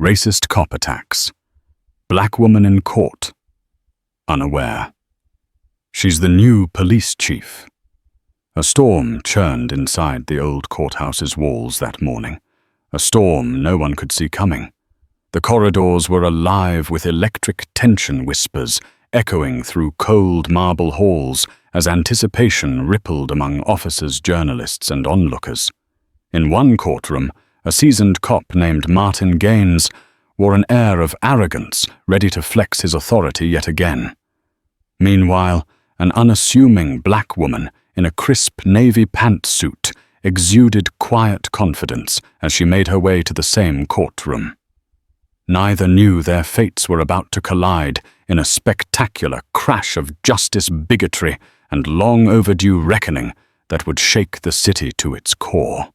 Racist cop attacks. Black woman in court. Unaware. She's the new police chief. A storm churned inside the old courthouse's walls that morning. A storm no one could see coming. The corridors were alive with electric tension whispers echoing through cold marble halls as anticipation rippled among officers, journalists, and onlookers. In one courtroom, a seasoned cop named Martin Gaines wore an air of arrogance, ready to flex his authority yet again. Meanwhile, an unassuming black woman in a crisp navy pantsuit exuded quiet confidence as she made her way to the same courtroom. Neither knew their fates were about to collide in a spectacular crash of justice, bigotry, and long overdue reckoning that would shake the city to its core.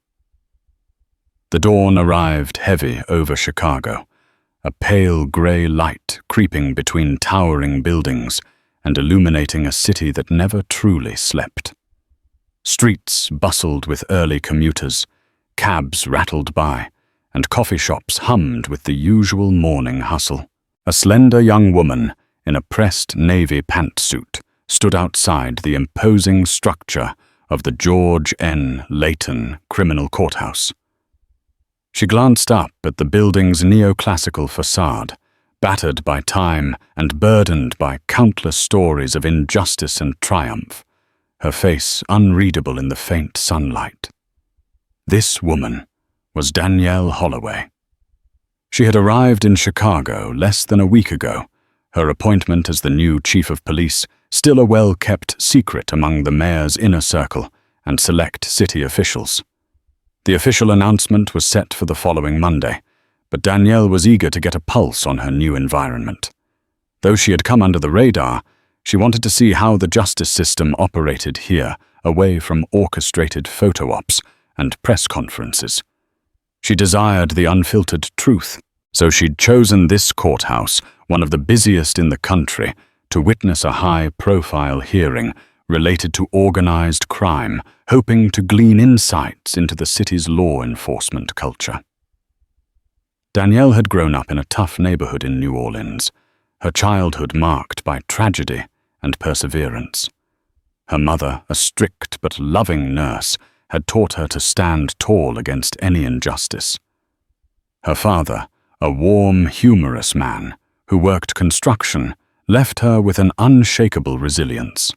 The dawn arrived heavy over Chicago, a pale gray light creeping between towering buildings and illuminating a city that never truly slept. Streets bustled with early commuters, cabs rattled by, and coffee shops hummed with the usual morning hustle. A slender young woman in a pressed navy pantsuit stood outside the imposing structure of the George N. Layton Criminal Courthouse. She glanced up at the building's neoclassical facade, battered by time and burdened by countless stories of injustice and triumph, her face unreadable in the faint sunlight. This woman was Danielle Holloway. She had arrived in Chicago less than a week ago, her appointment as the new chief of police still a well-kept secret among the mayor's inner circle and select city officials. The official announcement was set for the following Monday, but Danielle was eager to get a pulse on her new environment. Though she had come under the radar, she wanted to see how the justice system operated here, away from orchestrated photo ops and press conferences. She desired the unfiltered truth, so she'd chosen this courthouse, one of the busiest in the country, to witness a high-profile hearing related to organized crime, hoping to glean insights into the city's law enforcement culture. Danielle had grown up in a tough neighborhood in New Orleans, her childhood marked by tragedy and perseverance. Her mother, a strict but loving nurse, had taught her to stand tall against any injustice. Her father, a warm, humorous man who worked construction, left her with an unshakable resilience.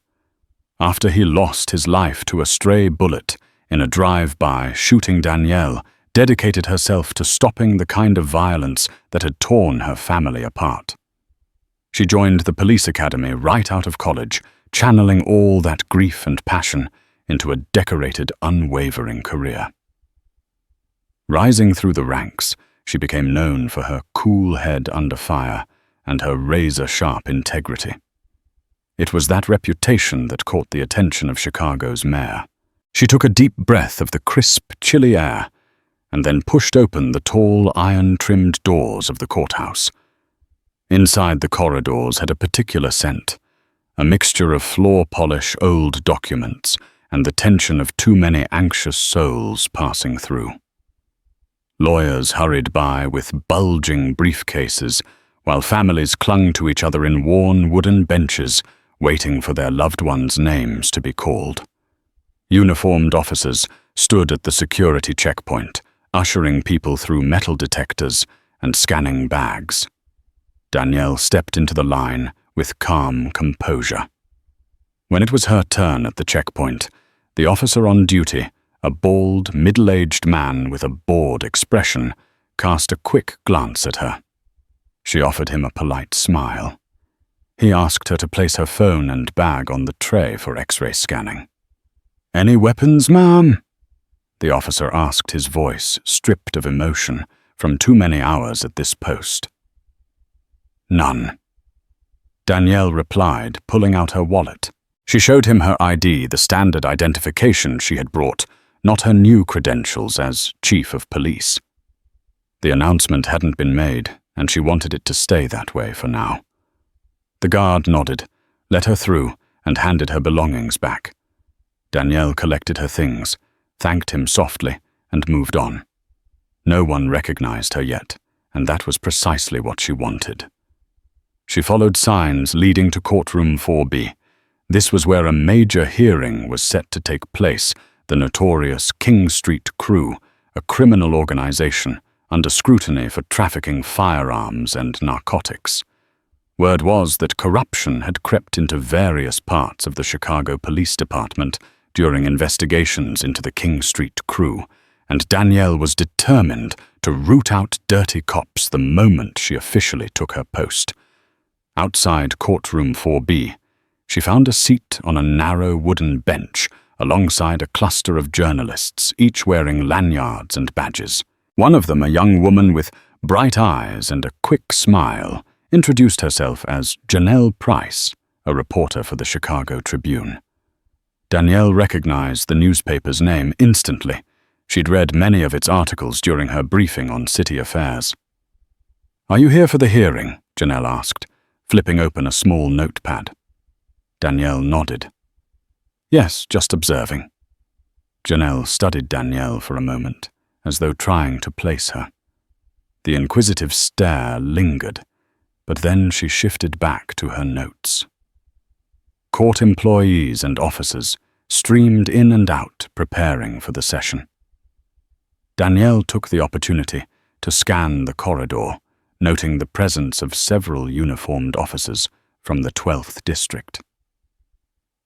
After he lost his life to a stray bullet in a drive-by, shooting Danielle dedicated herself to stopping the kind of violence that had torn her family apart. She joined the police academy right out of college, channeling all that grief and passion into a decorated, unwavering career. Rising through the ranks, she became known for her cool head under fire and her razor-sharp integrity. It was that reputation that caught the attention of Chicago's mayor. She took a deep breath of the crisp, chilly air and then pushed open the tall, iron-trimmed doors of the courthouse. Inside the corridors had a particular scent, a mixture of floor polish, old documents, and the tension of too many anxious souls passing through. Lawyers hurried by with bulging briefcases, while families clung to each other in worn wooden benches, waiting for their loved ones' names to be called. Uniformed officers stood at the security checkpoint, ushering people through metal detectors and scanning bags. Danielle stepped into the line with calm composure. When it was her turn at the checkpoint, the officer on duty, a bald, middle-aged man with a bored expression, cast a quick glance at her. She offered him a polite smile. He asked her to place her phone and bag on the tray for X-ray scanning. "Any weapons, ma'am?" The officer asked, his voice stripped of emotion from too many hours at this post. "None." Danielle replied, pulling out her wallet. She showed him her ID, the standard identification she had brought, not her new credentials as chief of police. The announcement hadn't been made, and she wanted it to stay that way for now. The guard nodded, let her through, and handed her belongings back. Danielle collected her things, thanked him softly, and moved on. No one recognized her yet, and that was precisely what she wanted. She followed signs leading to courtroom 4B. This was where a major hearing was set to take place, the notorious King Street Crew, a criminal organization under scrutiny for trafficking firearms and narcotics. Word was that corruption had crept into various parts of the Chicago Police Department during investigations into the King Street Crew, and Danielle was determined to root out dirty cops the moment she officially took her post. Outside courtroom 4B, she found a seat on a narrow wooden bench alongside a cluster of journalists, each wearing lanyards and badges. One of them, a young woman with bright eyes and a quick smile, introduced herself as Janelle Price, a reporter for the Chicago Tribune. Danielle recognized the newspaper's name instantly. She'd read many of its articles during her briefing on city affairs. "Are you here for the hearing?" Janelle asked, flipping open a small notepad. Danielle nodded. "Yes, just observing." Janelle studied Danielle for a moment, as though trying to place her. The inquisitive stare lingered, but then she shifted back to her notes. Court employees and officers streamed in and out, preparing for the session. Danielle took the opportunity to scan the corridor, noting the presence of several uniformed officers from the 12th District.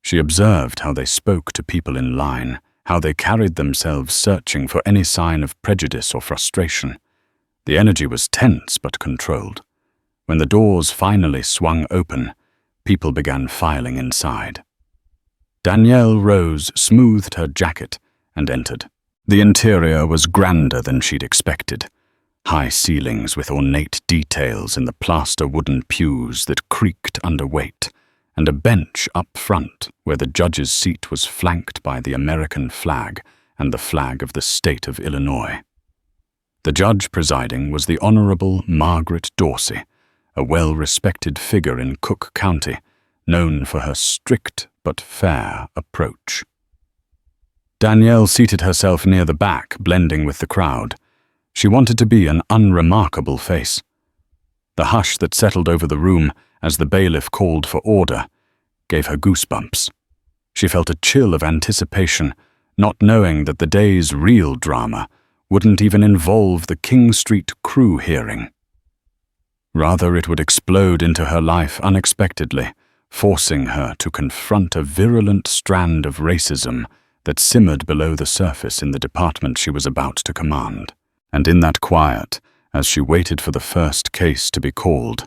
She observed how they spoke to people in line, how they carried themselves searching for any sign of prejudice or frustration. The energy was tense but controlled. When the doors finally swung open, people began filing inside. Danielle rose, smoothed her jacket, and entered. The interior was grander than she'd expected. High ceilings with ornate details in the plaster wooden pews that creaked under weight, and a bench up front where the judge's seat was flanked by the American flag and the flag of the state of Illinois. The judge presiding was the Honorable Margaret Dorsey, a well-respected figure in Cook County, known for her strict but fair approach. Danielle seated herself near the back, blending with the crowd. She wanted to be an unremarkable face. The hush that settled over the room as the bailiff called for order gave her goosebumps. She felt a chill of anticipation, not knowing that the day's real drama wouldn't even involve the King Street Crew hearing. Rather, it would explode into her life unexpectedly, forcing her to confront a virulent strand of racism that simmered below the surface in the department she was about to command. And in that quiet, as she waited for the first case to be called,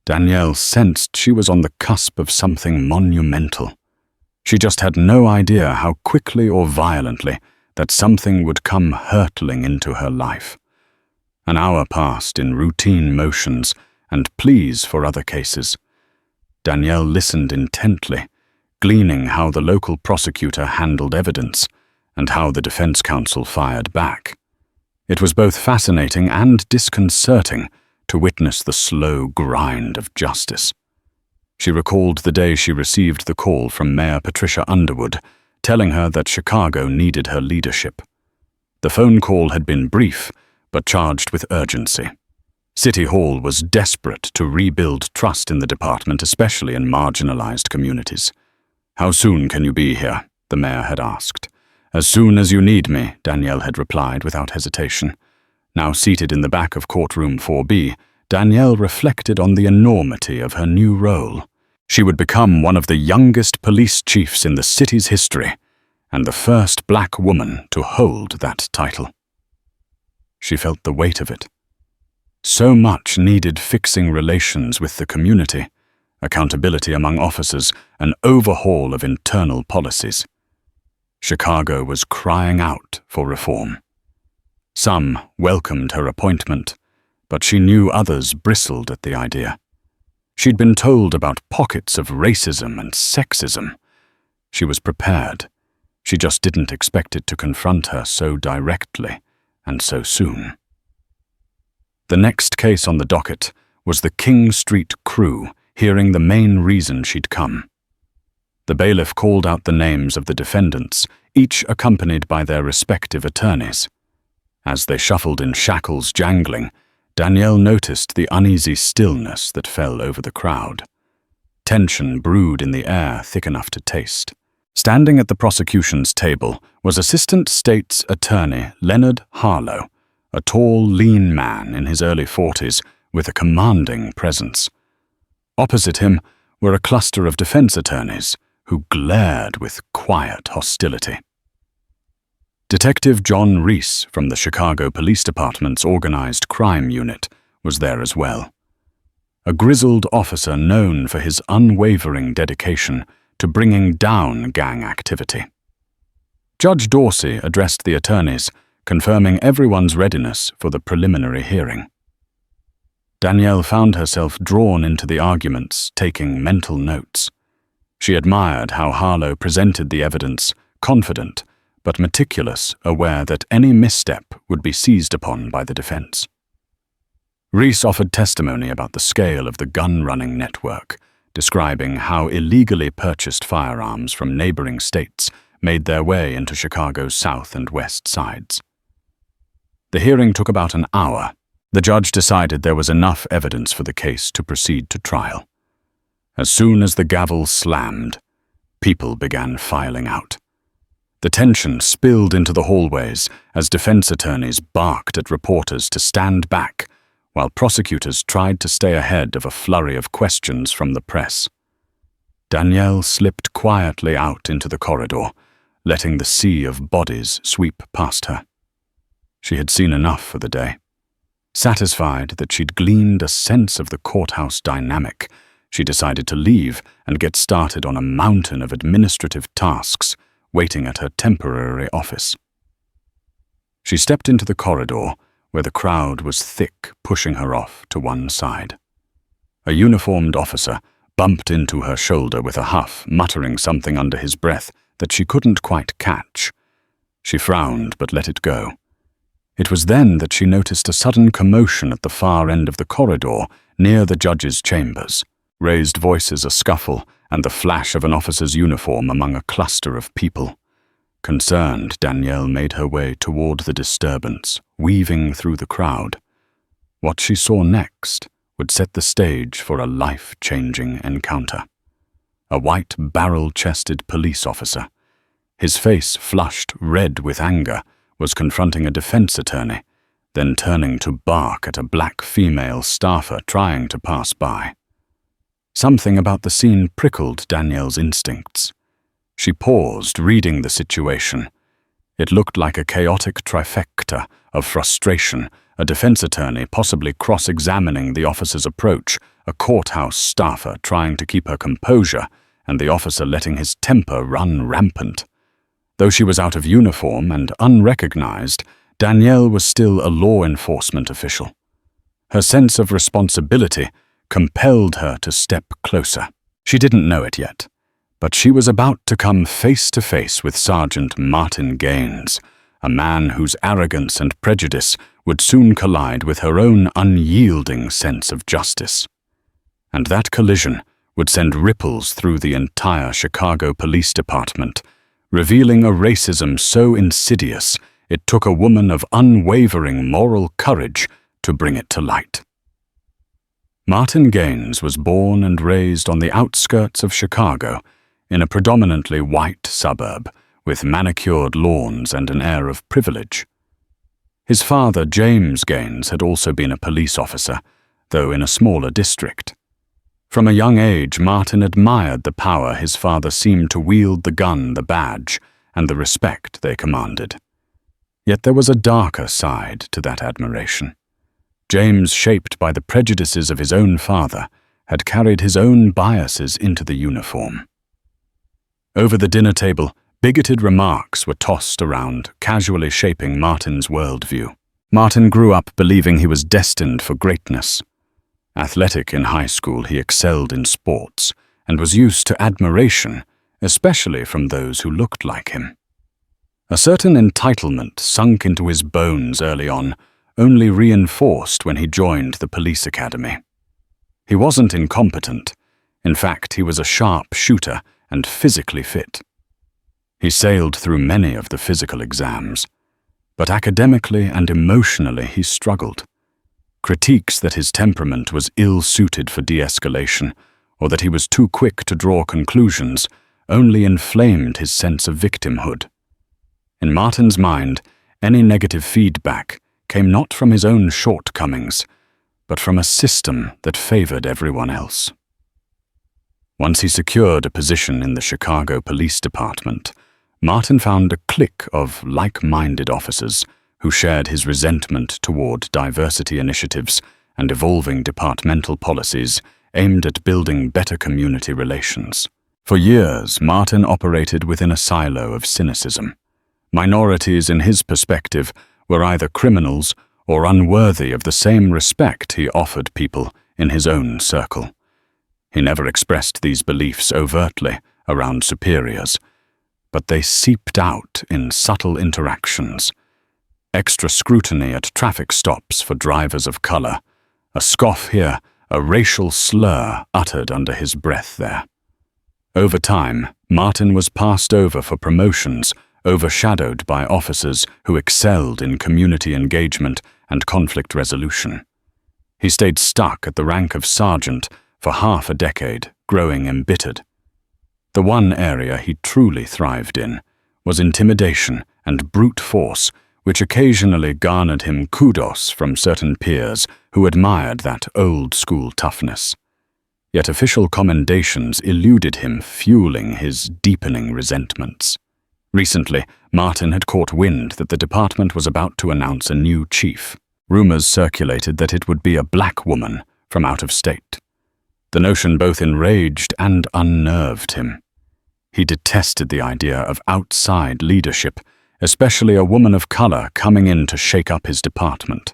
Danielle sensed she was on the cusp of something monumental. She just had no idea how quickly or violently that something would come hurtling into her life. An hour passed in routine motions and pleas for other cases. Danielle listened intently, gleaning how the local prosecutor handled evidence and how the defense counsel fired back. It was both fascinating and disconcerting to witness the slow grind of justice. She recalled the day she received the call from Mayor Patricia Underwood, telling her that Chicago needed her leadership. The phone call had been brief, but charged with urgency. City Hall was desperate to rebuild trust in the department, especially in marginalized communities. "How soon can you be here?" the mayor had asked. "As soon as you need me," Danielle had replied without hesitation. Now seated in the back of courtroom 4B, Danielle reflected on the enormity of her new role. She would become one of the youngest police chiefs in the city's history, and the first black woman to hold that title. She felt the weight of it. So much needed fixing relations with the community, accountability among officers, an overhaul of internal policies. Chicago was crying out for reform. Some welcomed her appointment, but she knew others bristled at the idea. She'd been told about pockets of racism and sexism. She was prepared. She just didn't expect it to confront her so directly and so soon. The next case on the docket was the King Street Crew, hearing the main reason she'd come. The bailiff called out the names of the defendants, each accompanied by their respective attorneys. As they shuffled in shackles jangling, Danielle noticed the uneasy stillness that fell over the crowd. Tension brewed in the air thick enough to taste. Standing at the prosecution's table was Assistant State's Attorney Leonard Harlow, a tall, lean man in his early 40s with a commanding presence. Opposite him were a cluster of defense attorneys who glared with quiet hostility. Detective John Reese from the Chicago Police Department's Organized Crime Unit was there as well. A grizzled officer known for his unwavering dedication to bringing down gang activity. Judge Dorsey addressed the attorneys, confirming everyone's readiness for the preliminary hearing. Danielle found herself drawn into the arguments, taking mental notes. She admired how Harlow presented the evidence, confident but meticulous, aware that any misstep would be seized upon by the defense. Reese offered testimony about the scale of the gun-running network, describing how illegally purchased firearms from neighboring states made their way into Chicago's south and west sides. The hearing took about an hour. The judge decided there was enough evidence for the case to proceed to trial. As soon as the gavel slammed, people began filing out. The tension spilled into the hallways as defense attorneys barked at reporters to stand back, while prosecutors tried to stay ahead of a flurry of questions from the press. Danielle slipped quietly out into the corridor, letting the sea of bodies sweep past her. She had seen enough for the day. Satisfied that she'd gleaned a sense of the courthouse dynamic, she decided to leave and get started on a mountain of administrative tasks waiting at her temporary office. She stepped into the corridor, where the crowd was thick, pushing her off to one side. A uniformed officer bumped into her shoulder with a huff, muttering something under his breath that she couldn't quite catch. She frowned but let it go. It was then that she noticed a sudden commotion at the far end of the corridor near the judge's chambers. Raised voices, a scuffle, and the flash of an officer's uniform among a cluster of people. Concerned, Danielle made her way toward the disturbance, weaving through the crowd. What she saw next would set the stage for a life-changing encounter. A white, barrel-chested police officer, his face flushed red with anger, was confronting a defense attorney, then turning to bark at a black female staffer trying to pass by. Something about the scene prickled Danielle's instincts. She paused, reading the situation. It looked like a chaotic trifecta of frustration, a defense attorney possibly cross-examining the officer's approach, a courthouse staffer trying to keep her composure, and the officer letting his temper run rampant. Though she was out of uniform and unrecognized, Danielle was still a law enforcement official. Her sense of responsibility compelled her to step closer. She didn't know it yet, but she was about to come face to face with Sergeant Martin Gaines, a man whose arrogance and prejudice would soon collide with her own unyielding sense of justice. And that collision would send ripples through the entire Chicago Police Department, revealing a racism so insidious it took a woman of unwavering moral courage to bring it to light. Martin Gaines was born and raised on the outskirts of Chicago, in a predominantly white suburb, with manicured lawns and an air of privilege. His father, James Gaines, had also been a police officer, though in a smaller district. From a young age, Martin admired the power his father seemed to wield, the gun, the badge, and the respect they commanded. Yet there was a darker side to that admiration. James, shaped by the prejudices of his own father, had carried his own biases into the uniform. Over the dinner table, bigoted remarks were tossed around, casually shaping Martin's worldview. Martin grew up believing he was destined for greatness. Athletic in high school, he excelled in sports and was used to admiration, especially from those who looked like him. A certain entitlement sunk into his bones early on, only reinforced when he joined the police academy. He wasn't incompetent. In fact, he was a sharp shooter and physically fit. He sailed through many of the physical exams, but academically and emotionally he struggled. Critiques that his temperament was ill-suited for de-escalation, or that he was too quick to draw conclusions, only inflamed his sense of victimhood. In Martin's mind, any negative feedback came not from his own shortcomings, but from a system that favored everyone else. Once he secured a position in the Chicago Police Department, Martin found a clique of like-minded officers who shared his resentment toward diversity initiatives and evolving departmental policies aimed at building better community relations. For years, Martin operated within a silo of cynicism. Minorities, in his perspective, were either criminals or unworthy of the same respect he offered people in his own circle. He never expressed these beliefs overtly around superiors, but they seeped out in subtle interactions. Extra scrutiny at traffic stops for drivers of color, a scoff here, a racial slur uttered under his breath there. Over time, Martin was passed over for promotions, overshadowed by officers who excelled in community engagement and conflict resolution. He stayed stuck at the rank of sergeant for half a decade, growing embittered. The one area he truly thrived in was intimidation and brute force, which occasionally garnered him kudos from certain peers who admired that old-school toughness. Yet official commendations eluded him, fueling his deepening resentments. Recently, Martin had caught wind that the department was about to announce a new chief. Rumors circulated that it would be a black woman from out of state. The notion both enraged and unnerved him. He detested the idea of outside leadership, especially a woman of color coming in to shake up his department.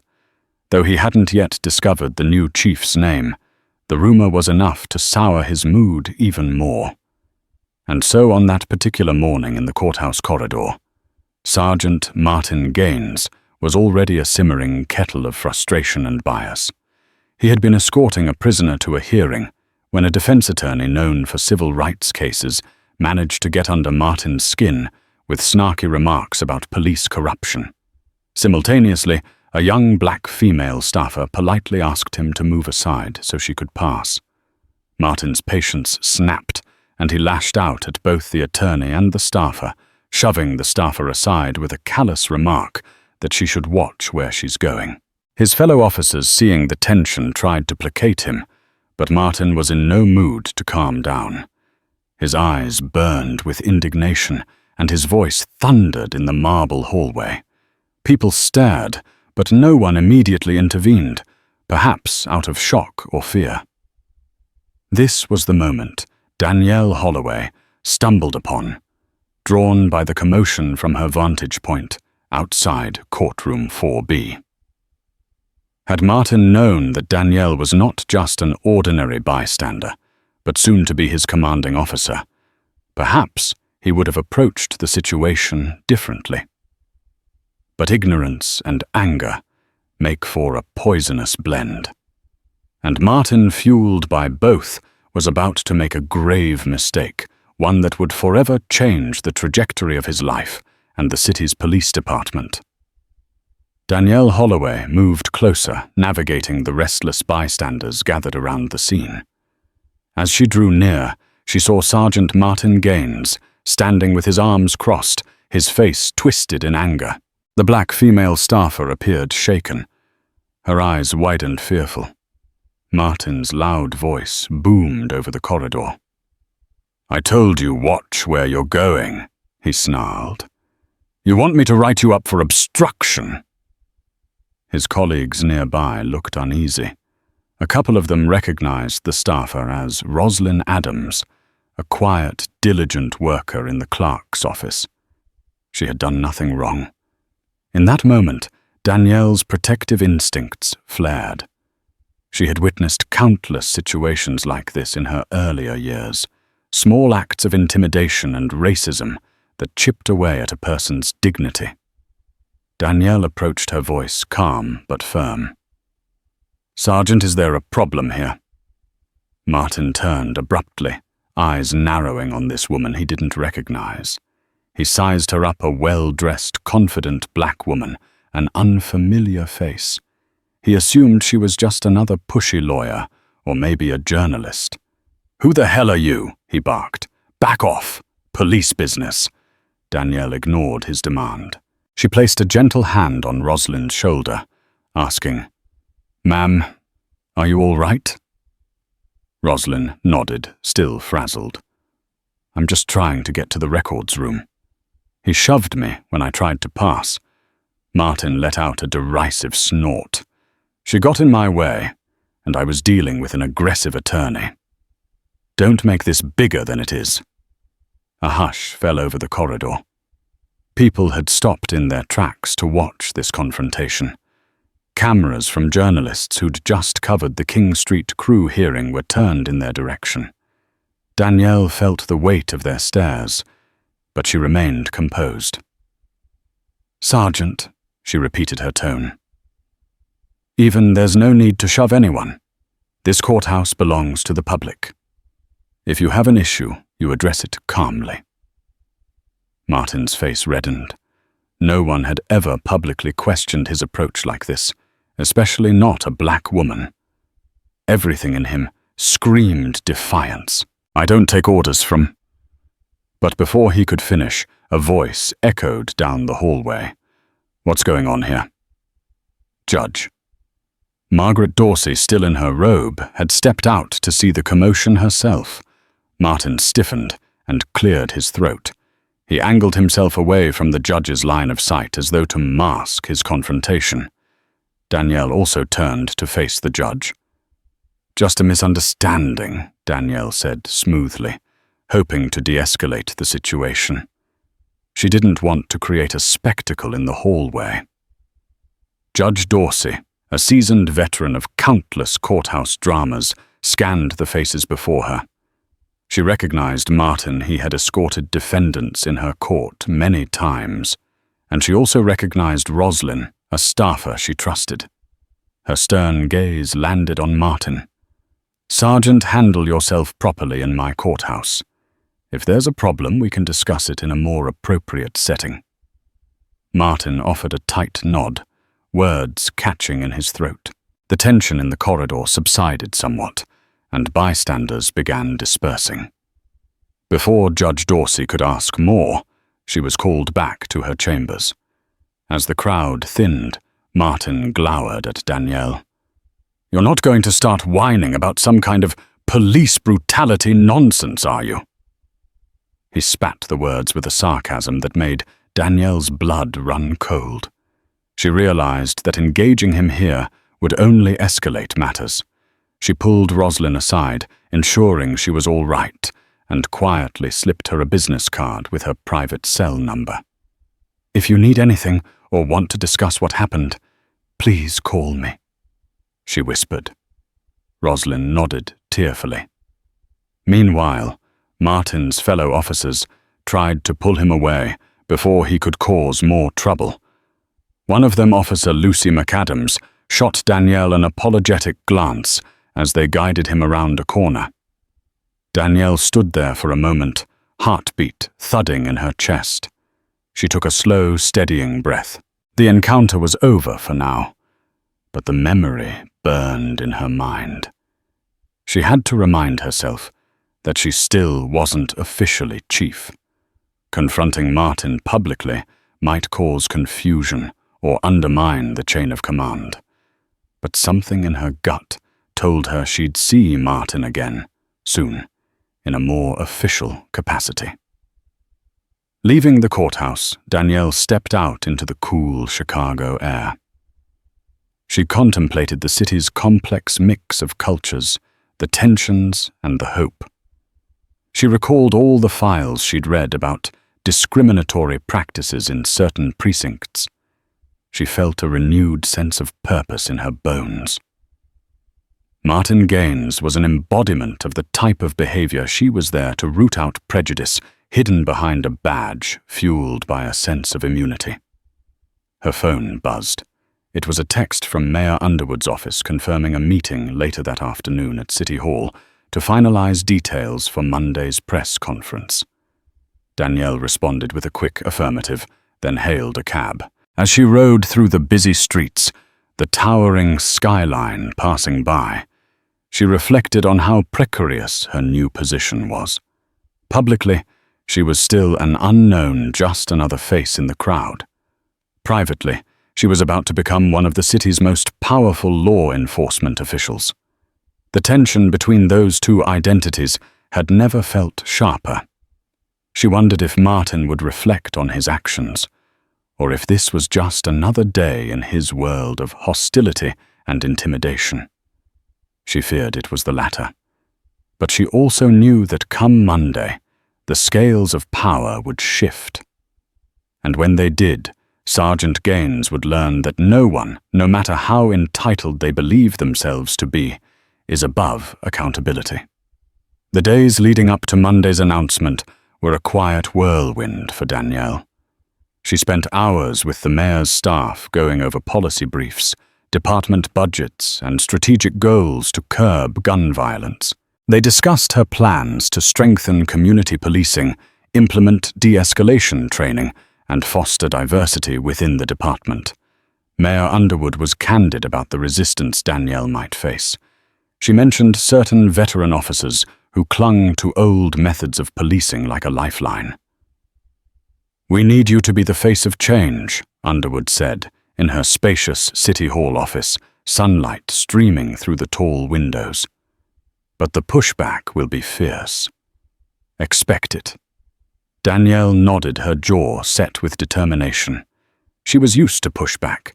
Though he hadn't yet discovered the new chief's name, the rumor was enough to sour his mood even more. And so on that particular morning in the courthouse corridor, Sergeant Martin Gaines was already a simmering kettle of frustration and bias. He had been escorting a prisoner to a hearing when a defense attorney known for civil rights cases managed to get under Martin's skin with snarky remarks about police corruption. Simultaneously, a young black female staffer politely asked him to move aside so she could pass. Martin's patience snapped, and he lashed out at both the attorney and the staffer, shoving the staffer aside with a callous remark that she should watch where she's going. His fellow officers, seeing the tension, tried to placate him, but Martin was in no mood to calm down. His eyes burned with indignation, and his voice thundered in the marble hallway. People stared, but no one immediately intervened, perhaps out of shock or fear. This was the moment Danielle Holloway stumbled upon, drawn by the commotion from her vantage point outside courtroom 4B. Had Martin known that Danielle was not just an ordinary bystander, but soon to be his commanding officer, perhaps he would have approached the situation differently. But ignorance and anger make for a poisonous blend. And Martin, fueled by both, was about to make a grave mistake, one that would forever change the trajectory of his life and the city's police department. Danielle Holloway moved closer, navigating the restless bystanders gathered around the scene. As she drew near, she saw Sergeant Martin Gaines, standing with his arms crossed, his face twisted in anger. The black female staffer appeared shaken, her eyes wide and fearful. Martin's loud voice boomed over the corridor. "I told you watch where you're going," he snarled. "You want me to write you up for obstruction?" His colleagues nearby looked uneasy. A couple of them recognized the staffer as Roslyn Adams, a quiet, diligent worker in the clerk's office. She had done nothing wrong. In that moment, Danielle's protective instincts flared. She had witnessed countless situations like this in her earlier years, small acts of intimidation and racism that chipped away at a person's dignity. Danielle approached her voice calm but firm. "Sergeant, is there a problem here?" Martin turned abruptly, eyes narrowing on this woman he didn't recognize. He sized her up, a well-dressed, confident black woman, an unfamiliar face. He assumed she was just another pushy lawyer, or maybe a journalist. "Who the hell are you?" he barked. "Back off! Police business." Danielle ignored his demand. She placed a gentle hand on Rosalind's shoulder, asking, "Ma'am, are you all right?" Rosalind nodded, still frazzled. "I'm just trying to get to the records room. He shoved me when I tried to pass." Martin let out a derisive snort. "She got in my way, and I was dealing with an aggressive attorney. Don't make this bigger than it is." A hush fell over the corridor. People had stopped in their tracks to watch this confrontation. Cameras from journalists who'd just covered the King Street crew hearing were turned in their direction. Danielle felt the weight of their stares, but she remained composed. "Sergeant," she repeated her tone. "There's no need to shove anyone. This courthouse belongs to the public. If you have an issue, you address it calmly." Martin's face reddened. No one had ever publicly questioned his approach like this, especially not a black woman. Everything in him screamed defiance. "I don't take orders from—" But before he could finish, a voice echoed down the hallway. "What's going on here?" "Judge." Margaret Dorsey, still in her robe, had stepped out to see the commotion herself. Martin stiffened and cleared his throat. He angled himself away from the judge's line of sight as though to mask his confrontation. Danielle also turned to face the judge. "Just a misunderstanding," Danielle said smoothly, hoping to de-escalate the situation. She didn't want to create a spectacle in the hallway. Judge Dorsey, a seasoned veteran of countless courthouse dramas, scanned the faces before her. She recognized Martin. He had escorted defendants in her court many times, and she also recognized Rosalind, a staffer she trusted. Her stern gaze landed on Martin. "Sergeant, handle yourself properly in my courthouse. If there's a problem, we can discuss it in a more appropriate setting." Martin offered a tight nod, words catching in his throat. The tension in the corridor subsided somewhat, and bystanders began dispersing. Before Judge Dorsey could ask more, she was called back to her chambers. As the crowd thinned, Martin glowered at Danielle. "You're not going to start whining about some kind of police brutality nonsense, are you?" He spat the words with a sarcasm that made Danielle's blood run cold. She realized that engaging him here would only escalate matters. She pulled Rosalind aside, ensuring she was all right, and quietly slipped her a business card with her private cell number. "If you need anything or want to discuss what happened, please call me," she whispered. Rosalind nodded tearfully. Meanwhile, Martin's fellow officers tried to pull him away before he could cause more trouble. One of them, Officer Lucy McAdams, shot Danielle an apologetic glance as they guided him around a corner. Danielle stood there for a moment, heartbeat thudding in her chest. She took a slow, steadying breath. The encounter was over for now, but the memory burned in her mind. She had to remind herself that she still wasn't officially chief. Confronting Martin publicly might cause confusion or undermine the chain of command. But something in her gut told her she'd see Martin again, soon, in a more official capacity. Leaving the courthouse, Danielle stepped out into the cool Chicago air. She contemplated the city's complex mix of cultures, the tensions and the hope. She recalled all the files she'd read about discriminatory practices in certain precincts. She felt a renewed sense of purpose in her bones. Martin Gaines was an embodiment of the type of behavior she was there to root out prejudice hidden behind a badge fueled by a sense of immunity. Her phone buzzed. It was a text from Mayor Underwood's office confirming a meeting later that afternoon at City Hall to finalize details for Monday's press conference. Danielle responded with a quick affirmative, then hailed a cab. As she rode through the busy streets, the towering skyline passing by, she reflected on how precarious her new position was. Publicly, she was still an unknown, just another face in the crowd. Privately, she was about to become one of the city's most powerful law enforcement officials. The tension between those two identities had never felt sharper. She wondered if Martin would reflect on his actions, or if this was just another day in his world of hostility and intimidation. She feared it was the latter. But she also knew that come Monday, the scales of power would shift. And when they did, Sergeant Gaines would learn that no one, no matter how entitled they believe themselves to be, is above accountability. The days leading up to Monday's announcement were a quiet whirlwind for Danielle. She spent hours with the mayor's staff going over policy briefs, department budgets, and strategic goals to curb gun violence. They discussed her plans to strengthen community policing, implement de-escalation training, and foster diversity within the department. Mayor Underwood was candid about the resistance Danielle might face. She mentioned certain veteran officers who clung to old methods of policing like a lifeline. "We need you to be the face of change," Underwood said, in her spacious City Hall office, sunlight streaming through the tall windows. "But the pushback will be fierce. Expect it." Danielle nodded, her jaw set with determination. She was used to pushback.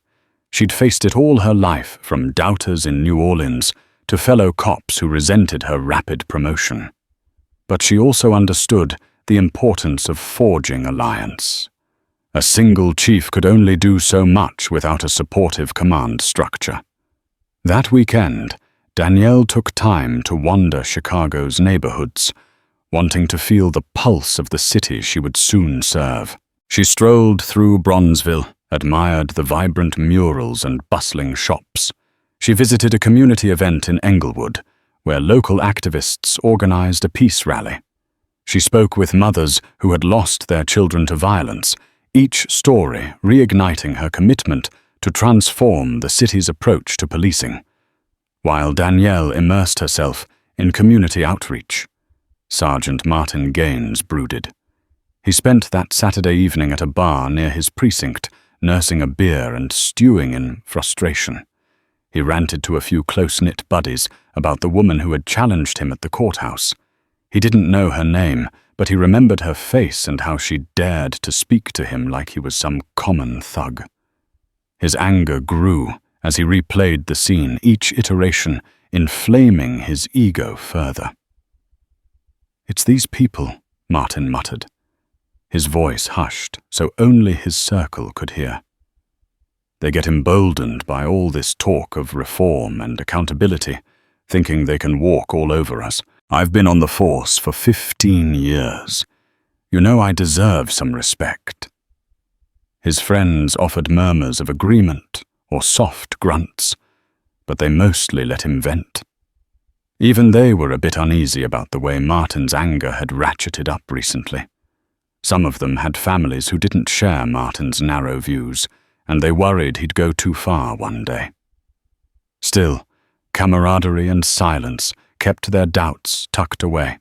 She'd faced it all her life, from doubters in New Orleans to fellow cops who resented her rapid promotion. But she also understood the importance of forging alliance. A single chief could only do so much without a supportive command structure. That weekend, Danielle took time to wander Chicago's neighborhoods, wanting to feel the pulse of the city she would soon serve. She strolled through Bronzeville, admired the vibrant murals and bustling shops. She visited a community event in Englewood, where local activists organized a peace rally. She spoke with mothers who had lost their children to violence, each story reigniting her commitment to transform the city's approach to policing, while Danielle immersed herself in community outreach. Sergeant Martin Gaines brooded. He spent that Saturday evening at a bar near his precinct, nursing a beer and stewing in frustration. He ranted to a few close-knit buddies about the woman who had challenged him at the courthouse. He didn't know her name, but he remembered her face and how she dared to speak to him like he was some common thug. His anger grew as he replayed the scene, each iteration inflaming his ego further. "It's these people," Martin muttered. His voice hushed, so only his circle could hear. "They get emboldened by all this talk of reform and accountability, thinking they can walk all over us. I've been on the force for 15 years. You know I deserve some respect." His friends offered murmurs of agreement or soft grunts, but they mostly let him vent. Even they were a bit uneasy about the way Martin's anger had ratcheted up recently. Some of them had families who didn't share Martin's narrow views, and they worried he'd go too far one day. Still, camaraderie and silence kept their doubts tucked away.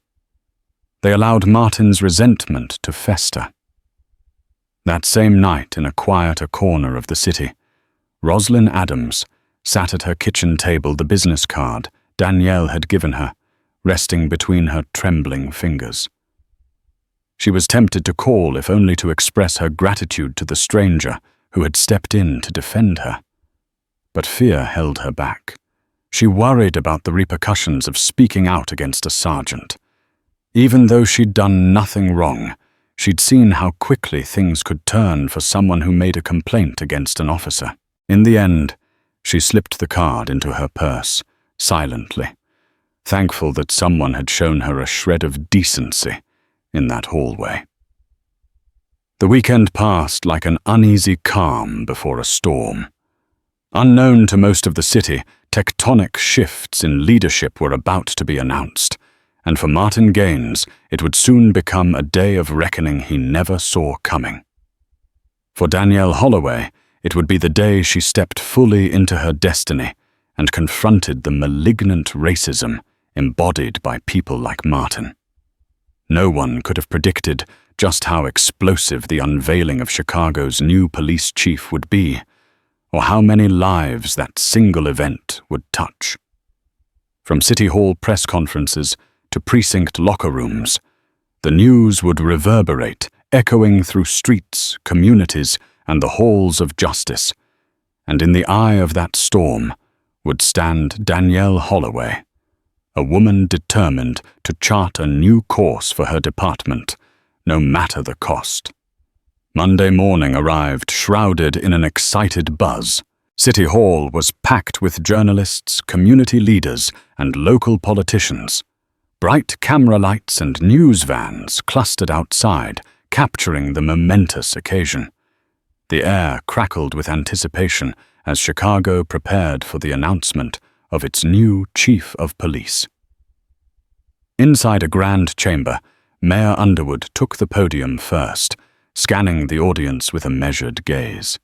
They allowed Martin's resentment to fester. That same night, in a quieter corner of the city, Roslyn Adams sat at her kitchen table, the business card Danielle had given her, resting between her trembling fingers. She was tempted to call, if only to express her gratitude to the stranger who had stepped in to defend her. But fear held her back. She worried about the repercussions of speaking out against a sergeant. Even though she'd done nothing wrong, she'd seen how quickly things could turn for someone who made a complaint against an officer. In the end, she slipped the card into her purse, silently, thankful that someone had shown her a shred of decency in that hallway. The weekend passed like an uneasy calm before a storm. Unknown to most of the city, tectonic shifts in leadership were about to be announced, and for Martin Gaines, it would soon become a day of reckoning he never saw coming. For Danielle Holloway, It would be the day she stepped fully into her destiny and confronted the malignant racism embodied by people like Martin. No one could have predicted just how explosive the unveiling of Chicago's new police chief would be, or how many lives that single event would touch. From City Hall press conferences to precinct locker rooms, the news would reverberate, echoing through streets, communities, and the halls of justice. And in the eye of that storm would stand Danielle Holloway, a woman determined to chart a new course for her department, no matter the cost. Monday morning arrived shrouded in an excited buzz. City Hall was packed with journalists, community leaders, and local politicians. Bright camera lights and news vans clustered outside, capturing the momentous occasion. The air crackled with anticipation as Chicago prepared for the announcement of its new chief of police. Inside a grand chamber, Mayor Underwood took the podium first, scanning the audience with a measured gaze.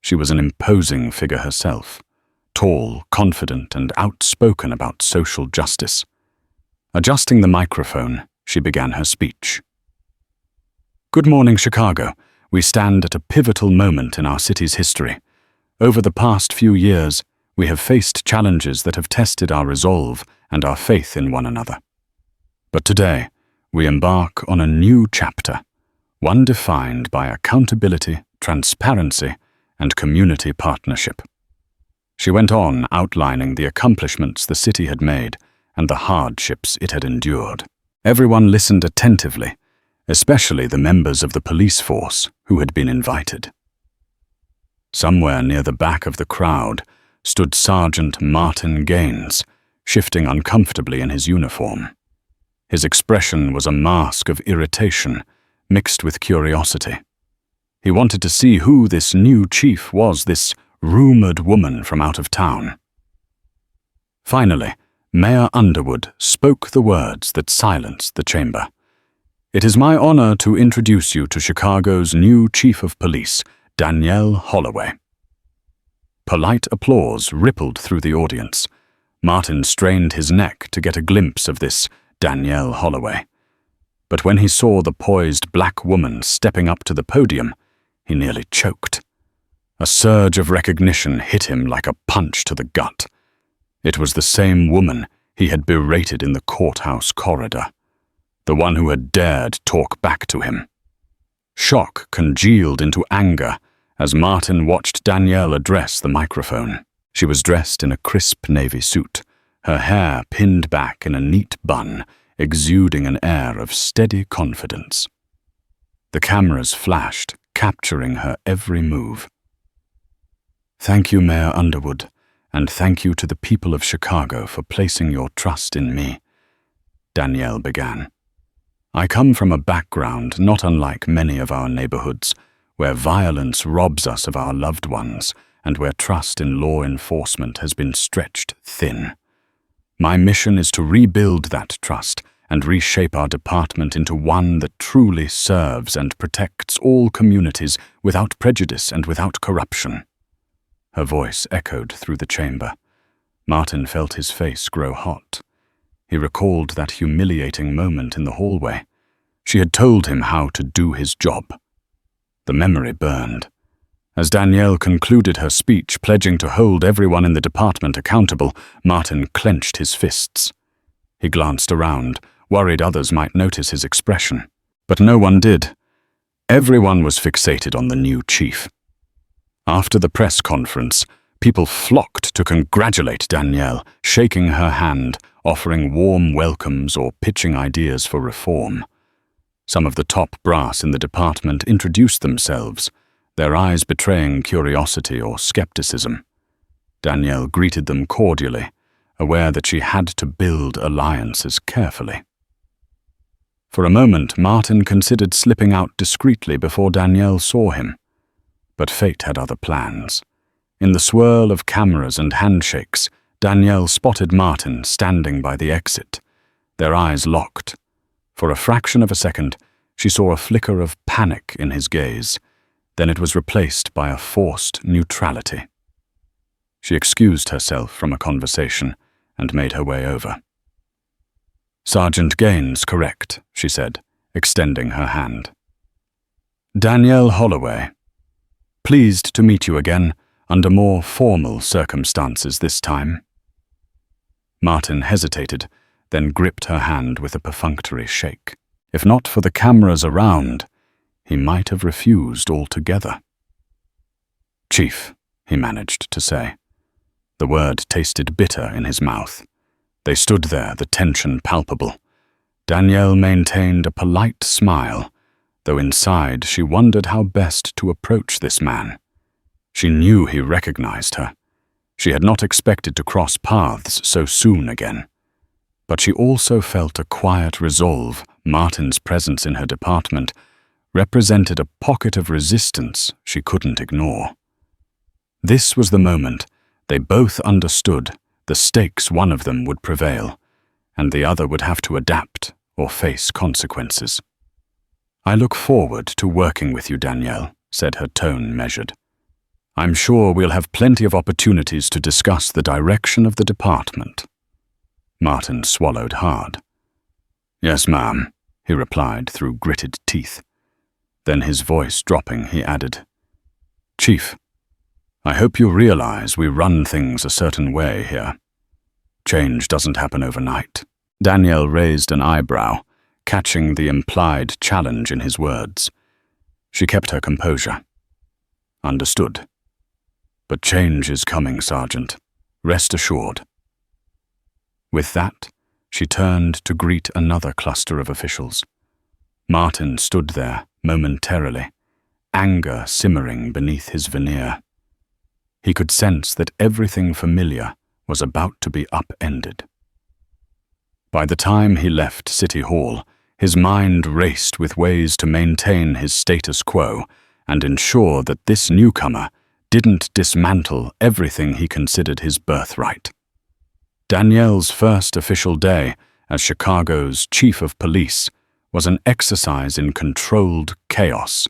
She was an imposing figure herself, tall, confident, and outspoken about social justice. Adjusting the microphone, she began her speech. Good morning, Chicago. We stand at a pivotal moment in our city's history. Over the past few years, we have faced challenges that have tested our resolve and our faith in one another. But today, we embark on a new chapter, one defined by accountability, transparency, and community partnership. She went on outlining the accomplishments the city had made and the hardships it had endured. Everyone listened attentively, especially the members of the police force who had been invited. Somewhere near the back of the crowd stood Sergeant Martin Gaines, shifting uncomfortably in his uniform. His expression was a mask of irritation mixed with curiosity. He wanted to see who this new chief was, this rumored woman from out of town. Finally, Mayor Underwood spoke the words that silenced the chamber. It is my honor to introduce you to Chicago's new chief of police, Danielle Holloway. Polite applause rippled through the audience. Martin strained his neck to get a glimpse of this Danielle Holloway. But when he saw the poised black woman stepping up to the podium, he nearly choked. A surge of recognition hit him like a punch to the gut. It was the same woman he had berated in the courthouse corridor, the one who had dared talk back to him. Shock congealed into anger as Martin watched Danielle address the microphone. She was dressed in a crisp navy suit, her hair pinned back in a neat bun, exuding an air of steady confidence. The cameras flashed, capturing her every move. Thank you, Mayor Underwood, and thank you to the people of Chicago for placing your trust in me, Danielle began. I come from a background not unlike many of our neighborhoods, where violence robs us of our loved ones and where trust in law enforcement has been stretched thin. My mission is to rebuild that trust and reshape our department into one that truly serves and protects all communities without prejudice and without corruption. Her voice echoed through the chamber. Martin felt his face grow hot. He recalled that humiliating moment in the hallway. She had told him how to do his job. The memory burned. As Danielle concluded her speech, pledging to hold everyone in the department accountable, Martin clenched his fists. He glanced around, worried others might notice his expression. But no one did. Everyone was fixated on the new chief. After the press conference, people flocked to congratulate Danielle, shaking her hand, offering warm welcomes or pitching ideas for reform. Some of the top brass in the department introduced themselves, their eyes betraying curiosity or skepticism. Danielle greeted them cordially, aware that she had to build alliances carefully. For a moment, Martin considered slipping out discreetly before Danielle saw him. But fate had other plans. In the swirl of cameras and handshakes, Danielle spotted Martin standing by the exit. Their eyes locked. For a fraction of a second, she saw a flicker of panic in his gaze. Then it was replaced by a forced neutrality. She excused herself from a conversation and made her way over. "Sergeant Gaines, correct," she said, extending her hand. "Danielle Holloway. Pleased to meet you again, under more formal circumstances this time." Martin hesitated, then gripped her hand with a perfunctory shake. If not for the cameras around, he might have refused altogether. "Chief," he managed to say. The word tasted bitter in his mouth. They stood there, the tension palpable. Danielle maintained a polite smile, though inside she wondered how best to approach this man. She knew he recognized her. She had not expected to cross paths so soon again. But she also felt a quiet resolve Martin's presence in her department represented a pocket of resistance she couldn't ignore. This was the moment they both understood the stakes one of them would prevail, and the other would have to adapt or face consequences. "I look forward to working with you, Danielle," said her tone measured. "I'm sure we'll have plenty of opportunities to discuss the direction of the department." Martin swallowed hard. "Yes, ma'am," he replied through gritted teeth. Then his voice dropping, he added, "Chief, I hope you realize we run things a certain way here. Change doesn't happen overnight." Danielle raised an eyebrow, catching the implied challenge in his words. She kept her composure. "Understood. But change is coming, Sergeant. Rest assured." With that, she turned to greet another cluster of officials. Martin stood there momentarily, anger simmering beneath his veneer. He could sense that everything familiar was about to be upended. By the time he left City Hall, his mind raced with ways to maintain his status quo and ensure that this newcomer didn't dismantle everything he considered his birthright. Danielle's first official day as Chicago's chief of police was an exercise in controlled chaos.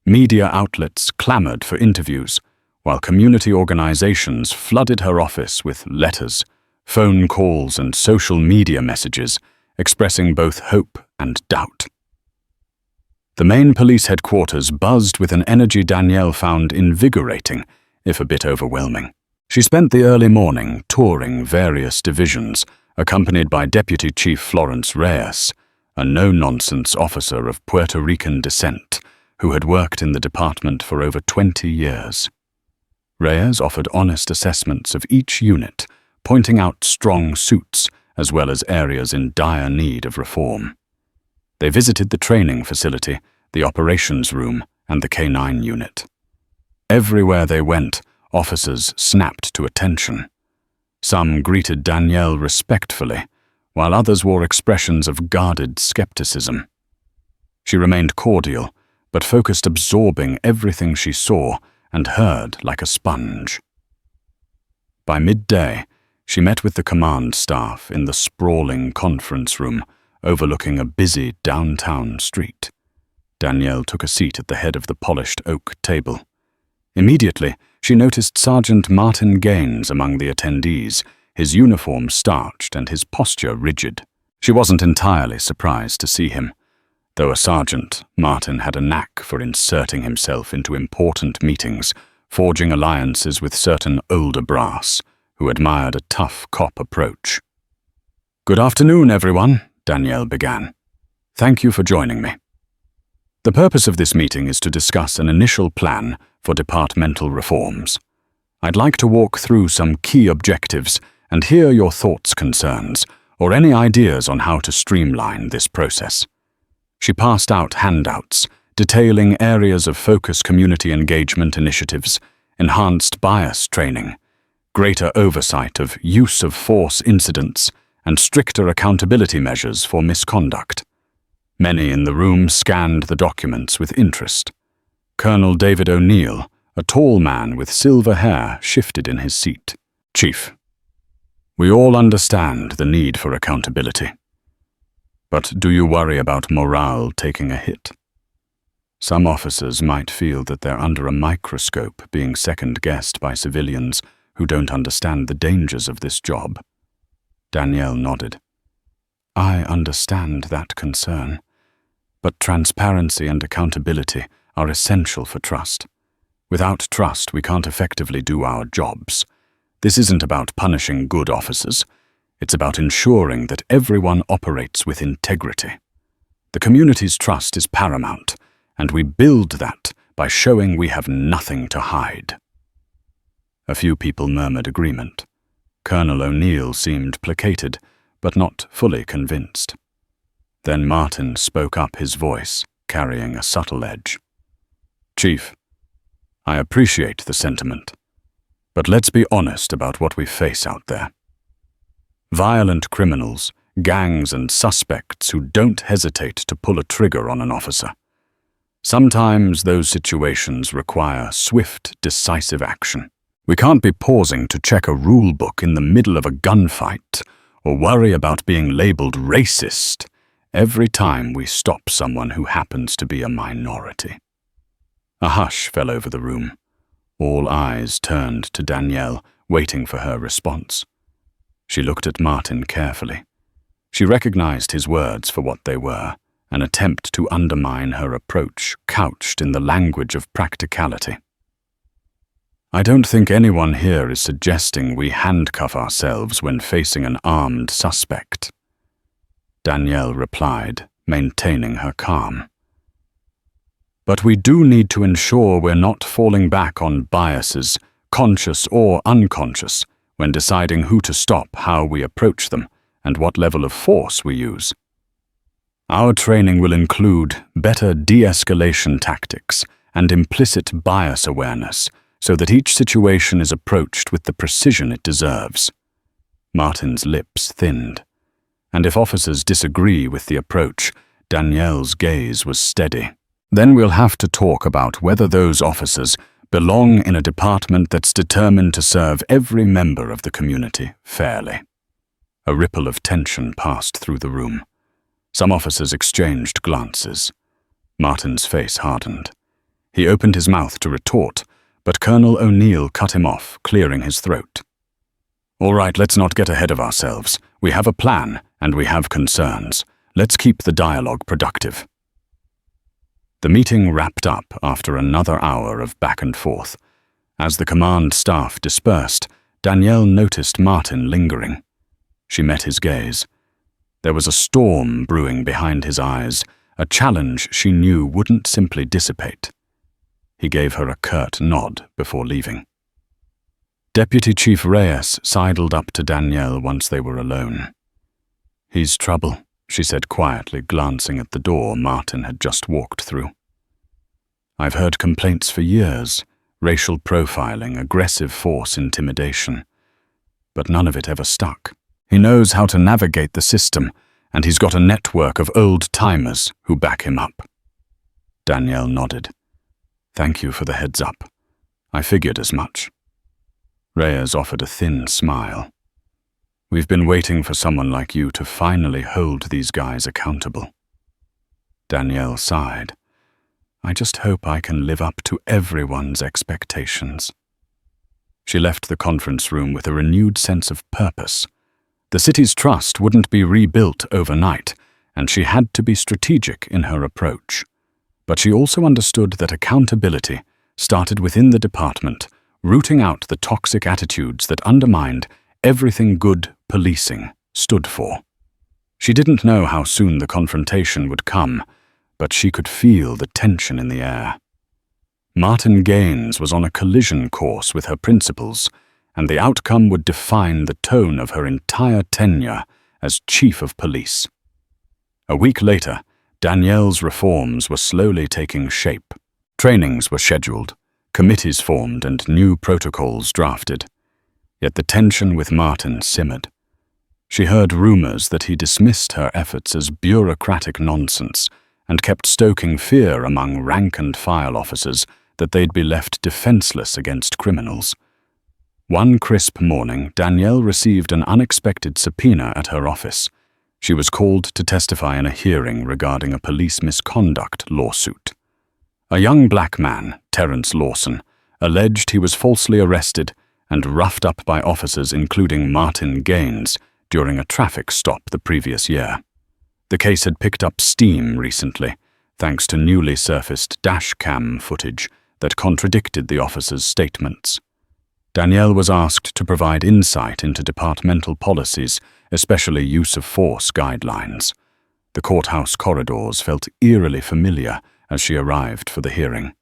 Media outlets clamored for interviews, while community organizations flooded her office with letters, phone calls, and social media messages expressing both hope and doubt. The main police headquarters buzzed with an energy Danielle found invigorating, if a bit overwhelming. She spent the early morning touring various divisions, accompanied by Deputy Chief Florence Reyes, a no-nonsense officer of Puerto Rican descent who had worked in the department for over 20 years. Reyes offered honest assessments of each unit, pointing out strong suits as well as areas in dire need of reform. They visited the training facility, the operations room, and the K-9 unit. Everywhere they went, officers snapped to attention. Some greeted Danielle respectfully, while others wore expressions of guarded skepticism. She remained cordial, but focused absorbing everything she saw and heard like a sponge. By midday, she met with the command staff in the sprawling conference room overlooking a busy downtown street. Danielle took a seat at the head of the polished oak table. Immediately, she noticed Sergeant Martin Gaines among the attendees, his uniform starched and his posture rigid. She wasn't entirely surprised to see him. Though a sergeant, Martin had a knack for inserting himself into important meetings, forging alliances with certain older brass who admired a tough cop approach. "Good afternoon, everyone," Danielle began. "Thank you for joining me. The purpose of this meeting is to discuss an initial plan for departmental reforms. I'd like to walk through some key objectives and hear your thoughts, concerns, or any ideas on how to streamline this process." She passed out handouts detailing areas of focus community engagement initiatives, enhanced bias training, greater oversight of use of force incidents, and stricter accountability measures for misconduct. Many in the room scanned the documents with interest. Colonel David O'Neill, a tall man with silver hair, shifted in his seat. "Chief, we all understand the need for accountability. But do you worry about morale taking a hit?" Some officers might feel that they're under a microscope being second-guessed by civilians who don't understand the dangers of this job. Danielle nodded. I understand that concern, but transparency and accountability are essential for trust. Without trust, we can't effectively do our jobs. This isn't about punishing good officers. It's about ensuring that everyone operates with integrity. The community's trust is paramount, and we build that by showing we have nothing to hide. A few people murmured agreement. Colonel O'Neill seemed placated, but not fully convinced. Then Martin spoke up, his voice carrying a subtle edge. Chief, I appreciate the sentiment, but let's be honest about what we face out there. Violent criminals, gangs and suspects who don't hesitate to pull a trigger on an officer. Sometimes those situations require swift, decisive action. We can't be pausing to check a rule book in the middle of a gunfight or worry about being labeled racist every time we stop someone who happens to be a minority. A hush fell over the room. All eyes turned to Danielle, waiting for her response. She looked at Martin carefully. She recognized his words for what they were, an attempt to undermine her approach couched in the language of practicality. I don't think anyone here is suggesting we handcuff ourselves when facing an armed suspect, Danielle replied, maintaining her calm. But we do need to ensure we're not falling back on biases, conscious or unconscious, when deciding who to stop, how we approach them, and what level of force we use. Our training will include better de-escalation tactics and implicit bias awareness so that each situation is approached with the precision it deserves. Martin's lips thinned, and if officers disagree with the approach, Danielle's gaze was steady. Then we'll have to talk about whether those officers belong in a department that's determined to serve every member of the community fairly. A ripple of tension passed through the room. Some officers exchanged glances. Martin's face hardened. He opened his mouth to retort, but Colonel O'Neill cut him off, clearing his throat. All right, let's not get ahead of ourselves. We have a plan, and we have concerns. Let's keep the dialogue productive. The meeting wrapped up after another hour of back and forth. As the command staff dispersed, Danielle noticed Martin lingering. She met his gaze. There was a storm brewing behind his eyes, a challenge she knew wouldn't simply dissipate. He gave her a curt nod before leaving. Deputy Chief Reyes sidled up to Danielle once they were alone. He's trouble, she said quietly, glancing at the door Martin had just walked through. I've heard complaints for years, racial profiling, aggressive force intimidation, but none of it ever stuck. He knows how to navigate the system, and he's got a network of old-timers who back him up. Danielle nodded. Thank you for the heads up. I figured as much. Reyes offered a thin smile. We've been waiting for someone like you to finally hold these guys accountable. Danielle sighed. I just hope I can live up to everyone's expectations. She left the conference room with a renewed sense of purpose. The city's trust wouldn't be rebuilt overnight, and she had to be strategic in her approach. But she also understood that accountability started within the department, rooting out the toxic attitudes that undermined everything good policing stood for. She didn't know how soon the confrontation would come, but she could feel the tension in the air. Martin Gaines was on a collision course with her principles, and the outcome would define the tone of her entire tenure as chief of police. A week later, Danielle's reforms were slowly taking shape. Trainings were scheduled, committees formed, and new protocols drafted. Yet the tension with Martin simmered. She heard rumors that he dismissed her efforts as bureaucratic nonsense and kept stoking fear among rank-and-file officers that they'd be left defenseless against criminals. One crisp morning, Danielle received an unexpected subpoena at her office. She was called to testify in a hearing regarding a police misconduct lawsuit. A young black man, Terence Lawson, alleged he was falsely arrested and roughed up by officers including Martin Gaines during a traffic stop the previous year. The case had picked up steam recently, thanks to newly surfaced dash-cam footage that contradicted the officers' statements. Danielle was asked to provide insight into departmental policies, especially use of force guidelines. The courthouse corridors felt eerily familiar as she arrived for the hearing.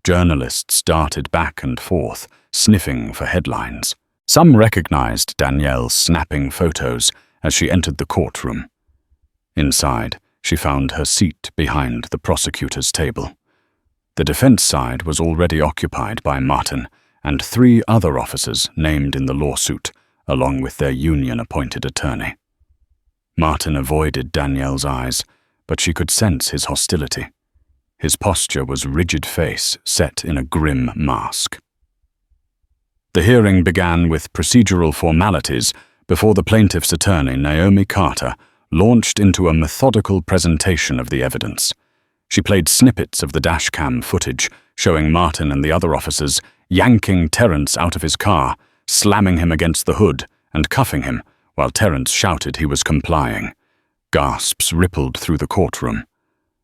Journalists darted back and forth, sniffing for headlines. Some recognized Danielle snapping photos as she entered the courtroom. Inside, she found her seat behind the prosecutor's table. The defense side was already occupied by Martin and 3 other officers named in the lawsuit, along with their union-appointed attorney. Martin avoided Danielle's eyes, but she could sense his hostility. His posture was rigid face set in a grim mask. The hearing began with procedural formalities before the plaintiff's attorney, Naomi Carter, launched into a methodical presentation of the evidence. She played snippets of the dashcam footage showing Martin and the other officers yanking Terence out of his car, slamming him against the hood, and cuffing him, while Terence shouted he was complying. Gasps rippled through the courtroom.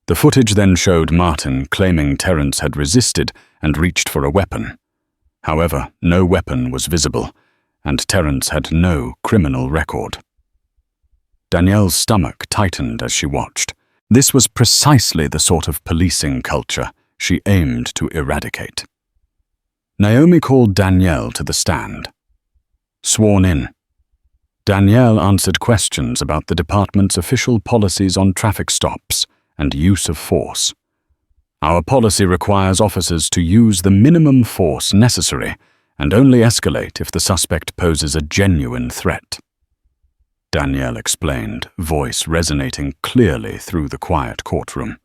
The footage then showed Martin claiming Terence had resisted and reached for a weapon. However, no weapon was visible, and Terence had no criminal record. Danielle's stomach tightened as she watched. This was precisely the sort of policing culture she aimed to eradicate. Naomi called Danielle to the stand. Sworn in, Danielle answered questions about the department's official policies on traffic stops and use of force. Our policy requires officers to use the minimum force necessary and only escalate if the suspect poses a genuine threat. Danielle explained, voice resonating clearly through the quiet courtroom.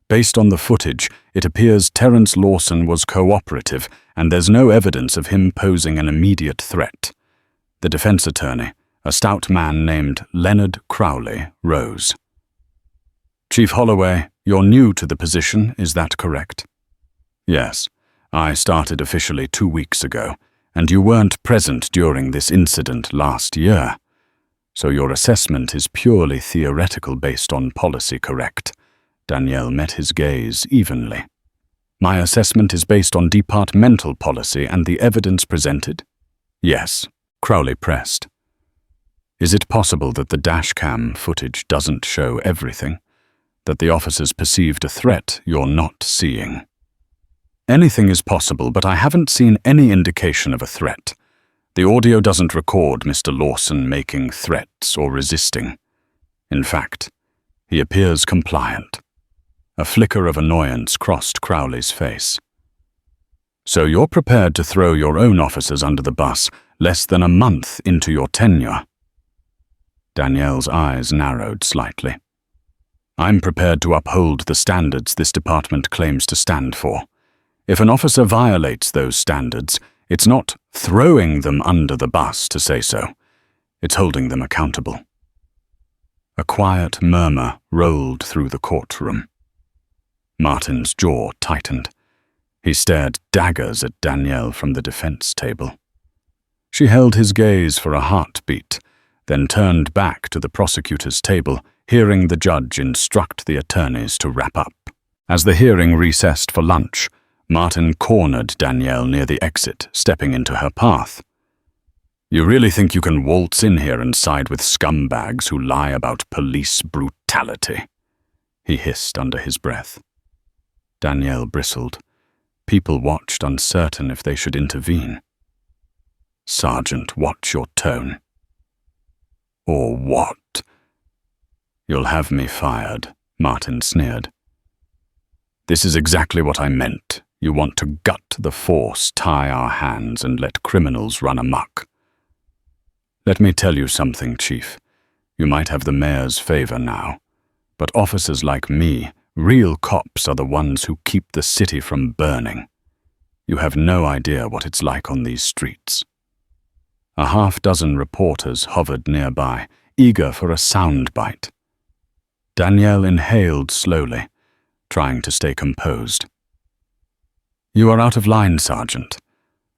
Based on the footage, it appears Terence Lawson was cooperative and there's no evidence of him posing an immediate threat. The defense attorney, a stout man named Leonard Crowley, rose. Chief Holloway, you're new to the position, is that correct? Yes, I started officially 2 weeks ago, and you weren't present during this incident last year. So your assessment is purely theoretical based on policy, correct? Danielle met his gaze evenly. My assessment is based on departmental policy and the evidence presented? Yes, Crowley pressed. Is it possible that the dashcam footage doesn't show everything? That the officers perceived a threat you're not seeing? Anything is possible, but I haven't seen any indication of a threat. The audio doesn't record Mr. Lawson making threats or resisting. In fact, he appears compliant. A flicker of annoyance crossed Crowley's face. So you're prepared to throw your own officers under the bus less than a month into your tenure? Danielle's eyes narrowed slightly. I'm prepared to uphold the standards this department claims to stand for. If an officer violates those standards, it's not throwing them under the bus to say so. It's holding them accountable. A quiet murmur rolled through the courtroom. Martin's jaw tightened. He stared daggers at Danielle from the defense table. She held his gaze for a heartbeat, then turned back to the prosecutor's table, hearing the judge instruct the attorneys to wrap up. As the hearing recessed for lunch, Martin cornered Danielle near the exit, stepping into her path. You really think you can waltz in here and side with scumbags who lie about police brutality? He hissed under his breath. Danielle bristled. People watched, uncertain if they should intervene. Sergeant, watch your tone. Or what? You'll have me fired, Martin sneered. This is exactly what I meant. You want to gut the force, tie our hands, and let criminals run amok. Let me tell you something, Chief. You might have the mayor's favor now, but officers like me, real cops, are the ones who keep the city from burning. You have no idea what it's like on these streets. A half-dozen reporters hovered nearby, eager for a soundbite. Danielle inhaled slowly, trying to stay composed. "You are out of line, Sergeant.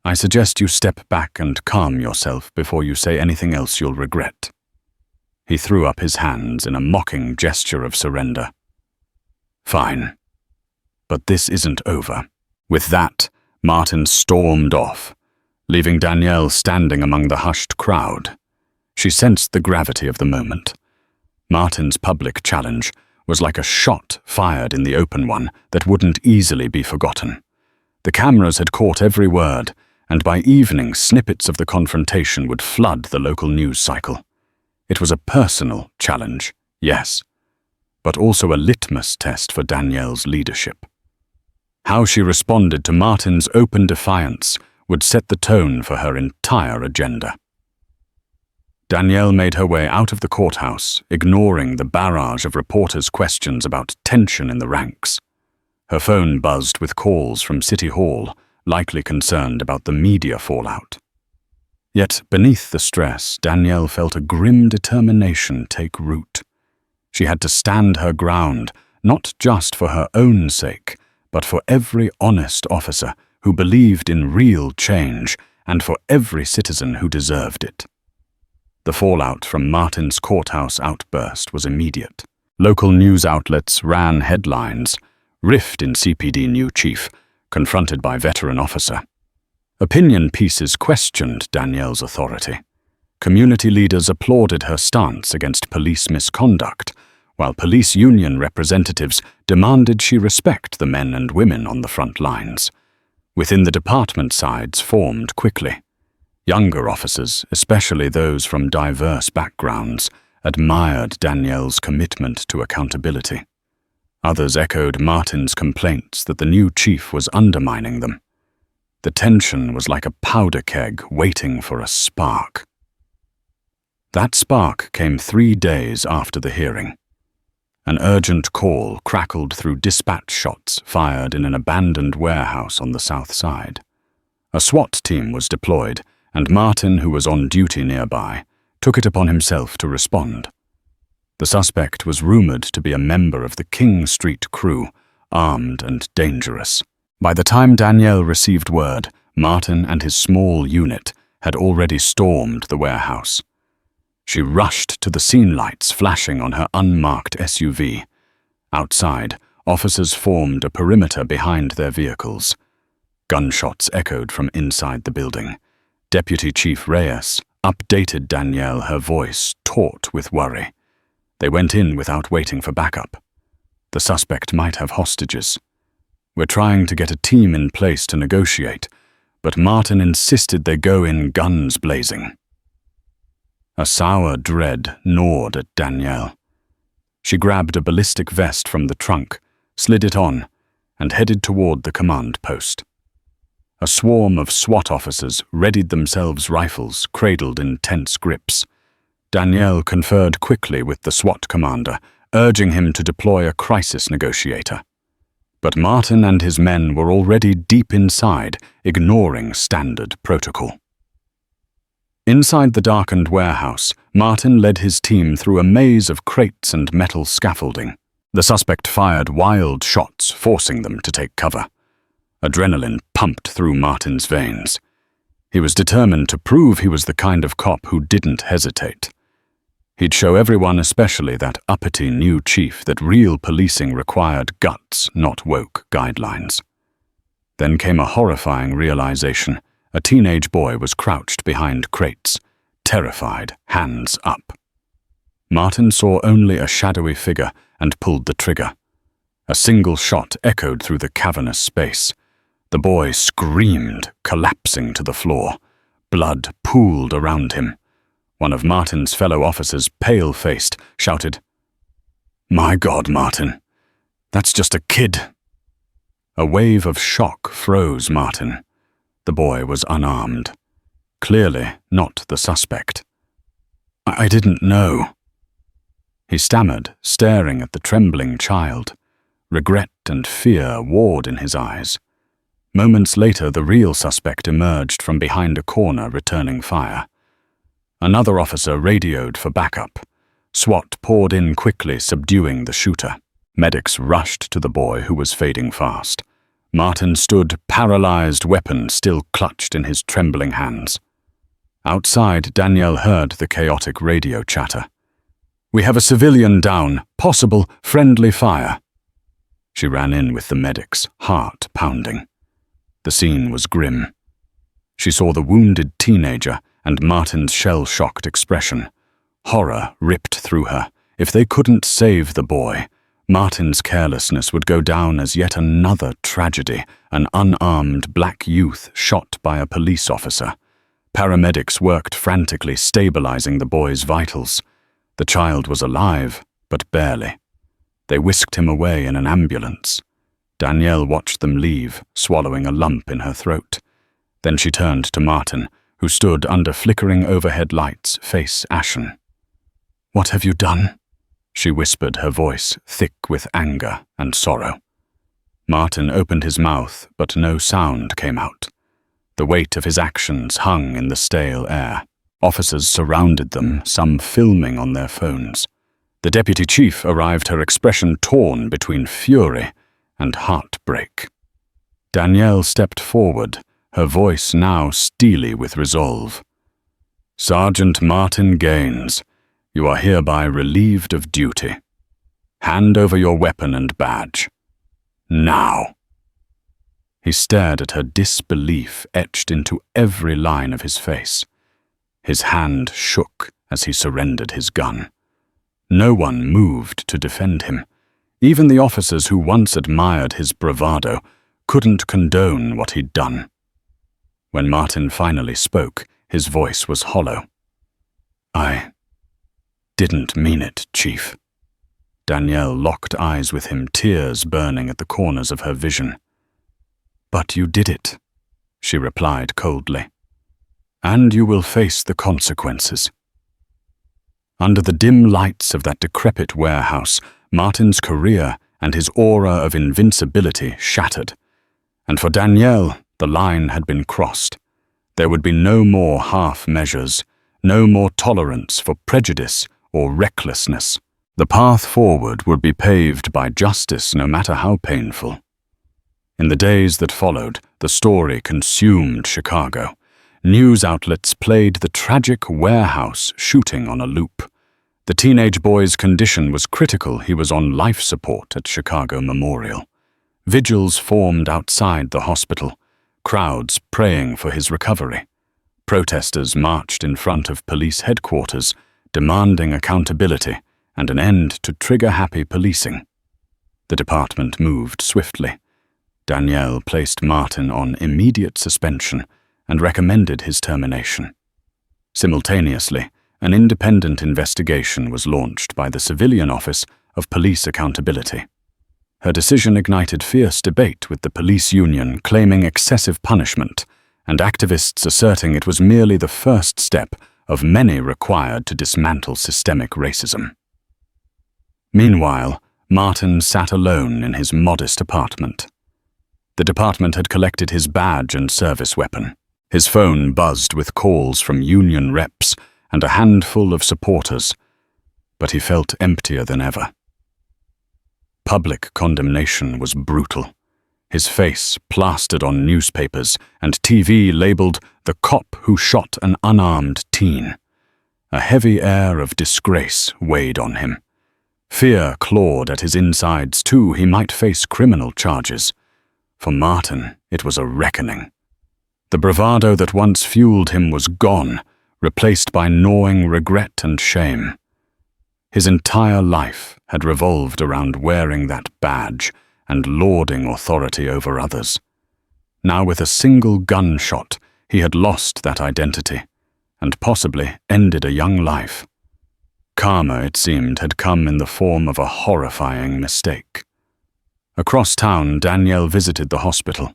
I suggest you step back and calm yourself before you say anything else you'll regret." He threw up his hands in a mocking gesture of surrender. "Fine. But this isn't over." With that, Martin stormed off, leaving Danielle standing among the hushed crowd. She sensed the gravity of the moment. Martin's public challenge was like a shot fired in the open one that wouldn't easily be forgotten. The cameras had caught every word, and by evening snippets of the confrontation would flood the local news cycle. It was a personal challenge, yes, but also a litmus test for Danielle's leadership. How she responded to Martin's open defiance would set the tone for her entire agenda. Danielle made her way out of the courthouse, ignoring the barrage of reporters' questions about tension in the ranks. Her phone buzzed with calls from City Hall, likely concerned about the media fallout. Yet, beneath the stress, Danielle felt a grim determination take root. She had to stand her ground, not just for her own sake, but for every honest officer who believed in real change and for every citizen who deserved it. The fallout from Martin's courthouse outburst was immediate. Local news outlets ran headlines, "Rift in CPD new chief, confronted by veteran officer." Opinion pieces questioned Danielle's authority. Community leaders applauded her stance against police misconduct, while police union representatives demanded she respect the men and women on the front lines. Within the department, sides formed quickly. Younger officers, especially those from diverse backgrounds, admired Danielle's commitment to accountability. Others echoed Martin's complaints that the new chief was undermining them. The tension was like a powder keg waiting for a spark. That spark came 3 days after the hearing. An urgent call crackled through dispatch shots fired in an abandoned warehouse on the south side. A SWAT team was deployed, and Martin, who was on duty nearby, took it upon himself to respond. The suspect was rumored to be a member of the King Street crew, armed and dangerous. By the time Danielle received word, Martin and his small unit had already stormed the warehouse. She rushed to the scene lights flashing on her unmarked SUV. Outside, officers formed a perimeter behind their vehicles. Gunshots echoed from inside the building. Deputy Chief Reyes updated Danielle, her voice taut with worry. They went in without waiting for backup. The suspect might have hostages. "We're trying to get a team in place to negotiate, but Martin insisted they go in guns blazing." A sour dread gnawed at Danielle. She grabbed a ballistic vest from the trunk, slid it on, and headed toward the command post. A swarm of SWAT officers readied themselves, rifles cradled in tense grips. Danielle conferred quickly with the SWAT commander, urging him to deploy a crisis negotiator. But Martin and his men were already deep inside, ignoring standard protocol. Inside the darkened warehouse, Martin led his team through a maze of crates and metal scaffolding. The suspect fired wild shots, forcing them to take cover. Adrenaline pumped through Martin's veins. He was determined to prove he was the kind of cop who didn't hesitate. He'd show everyone, especially that uppity new chief, that real policing required guts, not woke guidelines. Then came a horrifying realization. A teenage boy was crouched behind crates, terrified, hands up. Martin saw only a shadowy figure and pulled the trigger. A single shot echoed through the cavernous space. The boy screamed, collapsing to the floor. Blood pooled around him. One of Martin's fellow officers, pale-faced, shouted, "My God, Martin, that's just a kid." A wave of shock froze Martin. The boy was unarmed. Clearly not the suspect. I didn't know." He stammered, staring at the trembling child. Regret and fear warred in his eyes. Moments later, the real suspect emerged from behind a corner, returning fire. Another officer radioed for backup. SWAT poured in quickly, subduing the shooter. Medics rushed to the boy, who was fading fast. Martin stood, paralyzed, weapon still clutched in his trembling hands. Outside, Danielle heard the chaotic radio chatter. "We have a civilian down. Possible friendly fire." She ran in with the medics, heart pounding. The scene was grim. She saw the wounded teenager and Martin's shell-shocked expression. Horror ripped through her. If they couldn't save the boy, Martin's carelessness would go down as yet another tragedy, an unarmed black youth shot by a police officer. Paramedics worked frantically, stabilizing the boy's vitals. The child was alive, but barely. They whisked him away in an ambulance. Danielle watched them leave, swallowing a lump in her throat. Then she turned to Martin, who stood under flickering overhead lights, face ashen. "What have you done?" she whispered, her voice thick with anger and sorrow. Martin opened his mouth, but no sound came out. The weight of his actions hung in the stale air. Officers surrounded them, some filming on their phones. The deputy chief arrived, her expression torn between fury and heartbreak. Danielle stepped forward, her voice now steely with resolve. "Sergeant Martin Gaines, you are hereby relieved of duty. Hand over your weapon and badge. Now." He stared at her, disbelief etched into every line of his face. His hand shook as he surrendered his gun. No one moved to defend him. Even the officers who once admired his bravado couldn't condone what he'd done. When Martin finally spoke, his voice was hollow. "I didn't mean it, Chief." Danielle locked eyes with him, tears burning at the corners of her vision. "But you did it," she replied coldly. "And you will face the consequences." Under the dim lights of that decrepit warehouse, Martin's career and his aura of invincibility shattered. And for Danielle, the line had been crossed. There would be no more half measures, no more tolerance for prejudice or recklessness. The path forward would be paved by justice, no matter how painful. In the days that followed, the story consumed Chicago. News outlets played the tragic warehouse shooting on a loop. The teenage boy's condition was critical. He was on life support at Chicago Memorial. Vigils formed outside the hospital, crowds praying for his recovery. Protesters marched in front of police headquarters, demanding accountability and an end to trigger-happy policing. The department moved swiftly. Danielle placed Martin on immediate suspension and recommended his termination. Simultaneously, an independent investigation was launched by the Civilian Office of Police Accountability. Her decision ignited fierce debate, with the police union claiming excessive punishment and activists asserting it was merely the first step of many required to dismantle systemic racism. Meanwhile, Martin sat alone in his modest apartment. The department had collected his badge and service weapon. His phone buzzed with calls from union reps and a handful of supporters, but he felt emptier than ever. Public condemnation was brutal. His face plastered on newspapers and TV labeled "the cop who shot an unarmed teen." A heavy air of disgrace weighed on him. Fear clawed at his insides too. He might face criminal charges. For Martin, it was a reckoning. The bravado that once fueled him was gone, replaced by gnawing regret and shame. His entire life had revolved around wearing that badge and lording authority over others. Now, with a single gunshot, he had lost that identity and possibly ended a young life. Karma, it seemed, had come in the form of a horrifying mistake. Across town, Danielle visited the hospital.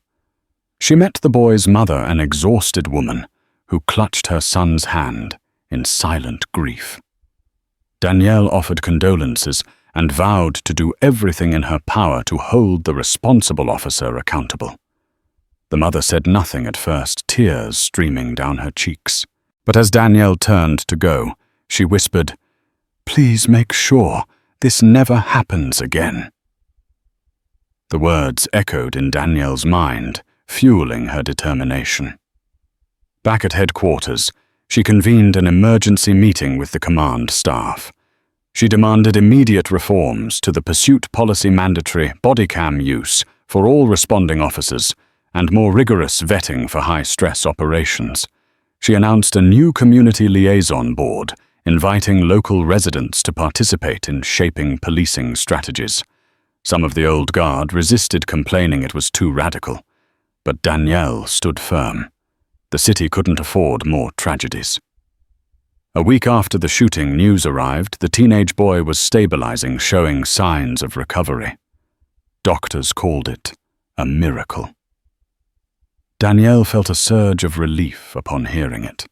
She met the boy's mother, an exhausted woman who clutched her son's hand in silent grief. Danielle offered condolences and vowed to do everything in her power to hold the responsible officer accountable. The mother said nothing at first, tears streaming down her cheeks. But as Danielle turned to go, she whispered, "Please make sure this never happens again." The words echoed in Danielle's mind, fueling her determination. Back at headquarters, she convened an emergency meeting with the command staff. She demanded immediate reforms to the pursuit policy mandatory body cam use for all responding officers and more rigorous vetting for high-stress operations. She announced a new community liaison board, inviting local residents to participate in shaping policing strategies. Some of the old guard resisted, complaining it was too radical, but Danielle stood firm. The city couldn't afford more tragedies. A week after the shooting, news arrived the teenage boy was stabilizing, showing signs of recovery. Doctors called it a miracle. Danielle felt a surge of relief upon hearing it.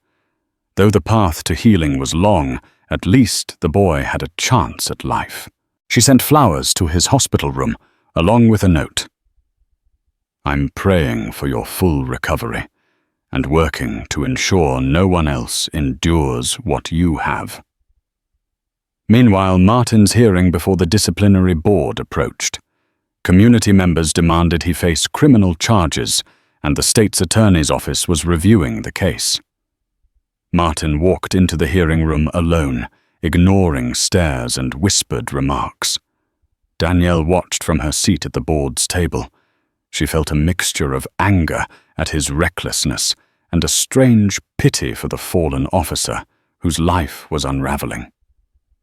Though the path to healing was long, at least the boy had a chance at life. She sent flowers to his hospital room, along with a note. "I'm praying for your full recovery, and working to ensure no one else endures what you have." Meanwhile, Martin's hearing before the disciplinary board approached. Community members demanded he face criminal charges, and the state's attorney's office was reviewing the case. Martin walked into the hearing room alone, ignoring stares and whispered remarks. Danielle watched from her seat at the board's table. She felt a mixture of anger at his recklessness and a strange pity for the fallen officer whose life was unraveling.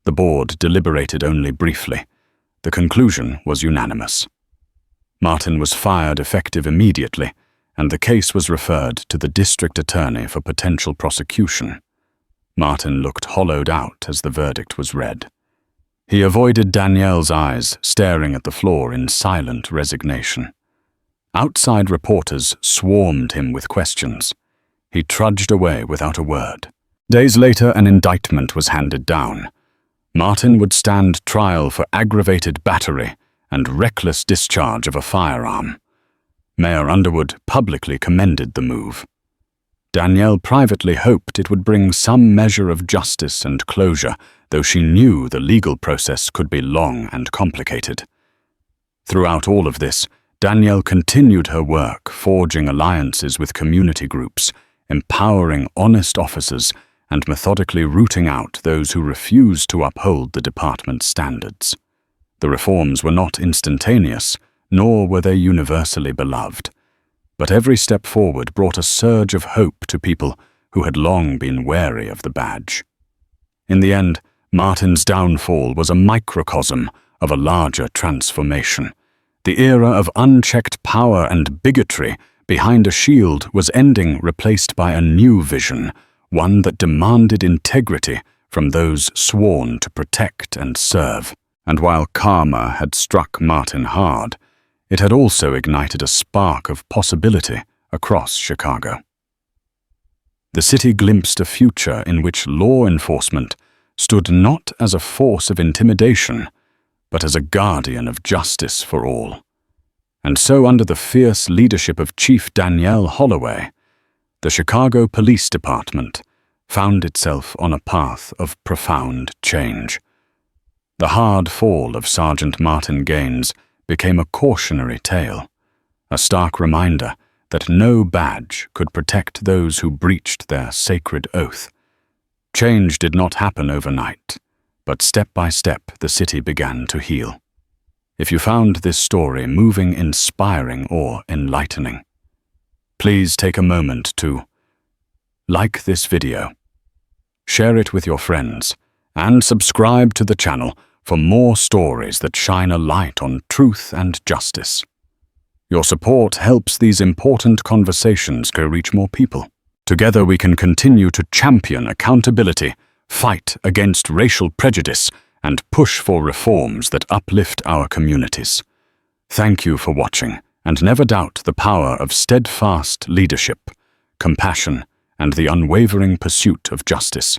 The board deliberated only briefly. The conclusion was unanimous. Martin was fired effective immediately, and the case was referred to the district attorney for potential prosecution. Martin looked hollowed out as the verdict was read. He avoided Danielle's eyes, staring at the floor in silent resignation. Outside reporters swarmed him with questions. He trudged away without a word. Days later, an indictment was handed down. Martin would stand trial for aggravated battery and reckless discharge of a firearm. Mayor Underwood publicly commended the move. Danielle privately hoped it would bring some measure of justice and closure, though she knew the legal process could be long and complicated. Throughout all of this, Danielle continued her work, forging alliances with community groups, empowering honest officers, and methodically rooting out those who refused to uphold the department's standards. The reforms were not instantaneous, nor were they universally beloved. But every step forward brought a surge of hope to people who had long been wary of the badge. In the end, Martin's downfall was a microcosm of a larger transformation. The era of unchecked power and bigotry behind a shield was ending, replaced by a new vision, one that demanded integrity from those sworn to protect and serve. And while karma had struck Martin hard, it had also ignited a spark of possibility across Chicago. The city glimpsed a future in which law enforcement stood not as a force of intimidation, but as a guardian of justice for all. And so, under the fierce leadership of Chief Danielle Holloway, the Chicago Police Department found itself on a path of profound change. The hard fall of Sergeant Martin Gaines became a cautionary tale, a stark reminder that no badge could protect those who breached their sacred oath. Change did not happen overnight, but step by step the city began to heal. If you found this story moving, inspiring, or enlightening, please take a moment to like this video, share it with your friends, and subscribe to the channel for more stories that shine a light on truth and justice. Your support helps these important conversations go reach more people. Together we can continue to champion accountability, fight against racial prejudice, and push for reforms that uplift our communities. Thank you for watching, and never doubt the power of steadfast leadership, compassion, and the unwavering pursuit of justice.